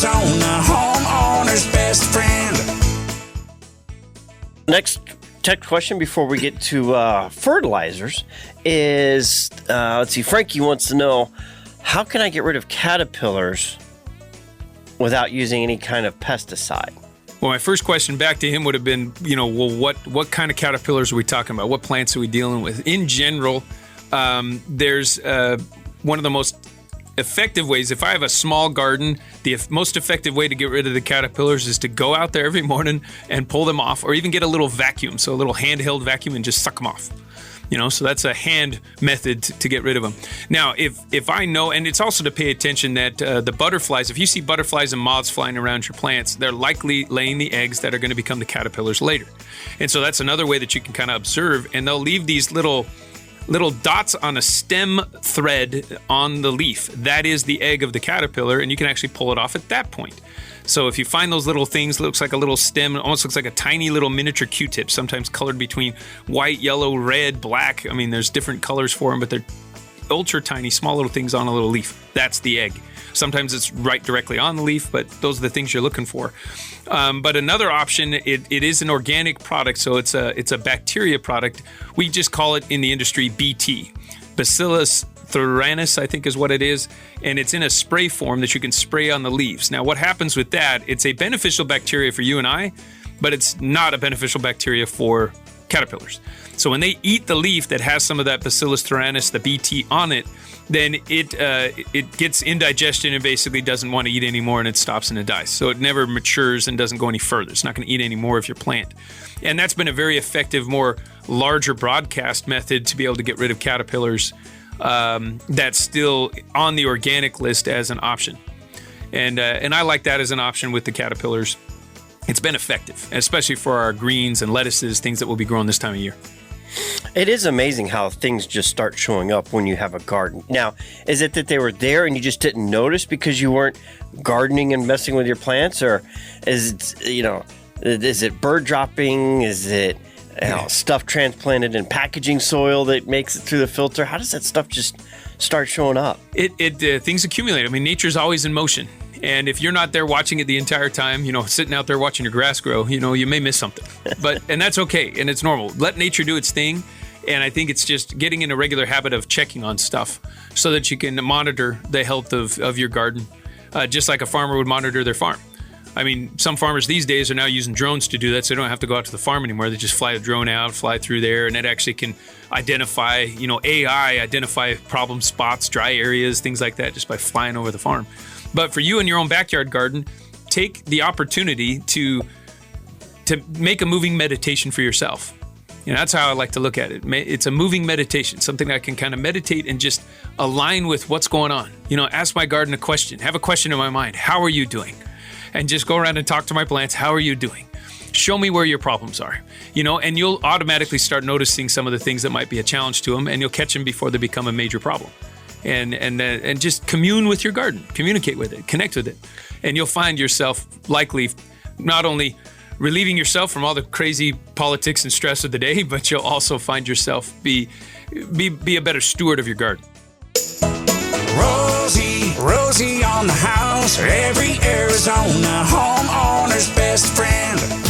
Arizona, homeowner's best friend. Next tech question before we get to fertilizers is, let's see, Frankie wants to know, how can I get rid of caterpillars without using any kind of pesticide? Well, my first question back to him would have been, what kind of caterpillars are we talking about? What plants are we dealing with? In general, there's one of the most effective ways. If I have a small garden, the most effective way to get rid of the caterpillars is to go out there every morning and pull them off, or even get a little vacuum, so a little handheld vacuum, and just suck them off. So that's a hand method to get rid of them. Now, if I know, and it's also to pay attention that the butterflies, if you see butterflies and moths flying around your plants, they're likely laying the eggs that are going to become the caterpillars later. And so that's another way that you can kind of observe, and they'll leave these little dots on a stem thread on the leaf. That is the egg of the caterpillar, and you can actually pull it off at that point. So if you find those little things, looks like a little stem, almost looks like a tiny little miniature Q-tip, sometimes colored between white, yellow, red, black. I mean, there's different colors for them, but they're ultra tiny, small little things on a little leaf. That's the egg. Sometimes it's right directly on the leaf, but those are the things you're looking for. But another option, it is an organic product, so it's a bacteria product. We just call it in the industry BT, Bacillus thurinus, I think is what it is, and it's in a spray form that you can spray on the leaves. Now, what happens with that, it's a beneficial bacteria for you and I, but it's not a beneficial bacteria for caterpillars. So when they eat the leaf that has some of that Bacillus thurinus, the BT, on it, then it gets indigestion and basically doesn't want to eat anymore, and it stops and it dies. So it never matures and doesn't go any further. It's not going to eat any more of your plant. And that's been a very effective, more larger broadcast method to be able to get rid of caterpillars that's still on the organic list as an option. And I like that as an option with the caterpillars. It's been effective, especially for our greens and lettuces, things that will be grown this time of year. It is amazing how things just start showing up when you have a garden. Now, is it that they were there and you just didn't notice because you weren't gardening and messing with your plants? Or is it, is it bird dropping? Is it stuff transplanted in packaging soil that makes it through the filter? How does that stuff just start showing up? Things accumulate. I mean, nature's always in motion. And if you're not there watching it the entire time, sitting out there watching your grass grow, you may miss something. And that's okay, and it's normal. Let nature do its thing. And I think it's just getting in a regular habit of checking on stuff so that you can monitor the health of your garden, just like a farmer would monitor their farm. I mean, some farmers these days are now using drones to do that, so they don't have to go out to the farm anymore. They just fly the drone out, fly through there, and it actually can identify, AI, identify problem spots, dry areas, things like that, just by flying over the farm. But for you in your own backyard garden, take the opportunity to make a moving meditation for yourself. That's how I like to look at it. It's a moving meditation, something I can kind of meditate and just align with what's going on. Ask my garden a question, have a question in my mind. How are you doing? And just go around and talk to my plants. How are you doing? Show me where your problems are, and you'll automatically start noticing some of the things that might be a challenge to them, and you'll catch them before they become a major problem. And just commune with your garden, communicate with it, connect with it. And you'll find yourself likely not only relieving yourself from all the crazy politics and stress of the day, but you'll also find yourself be a better steward of your garden. Rosie on the house, every Arizona homeowner's best friend.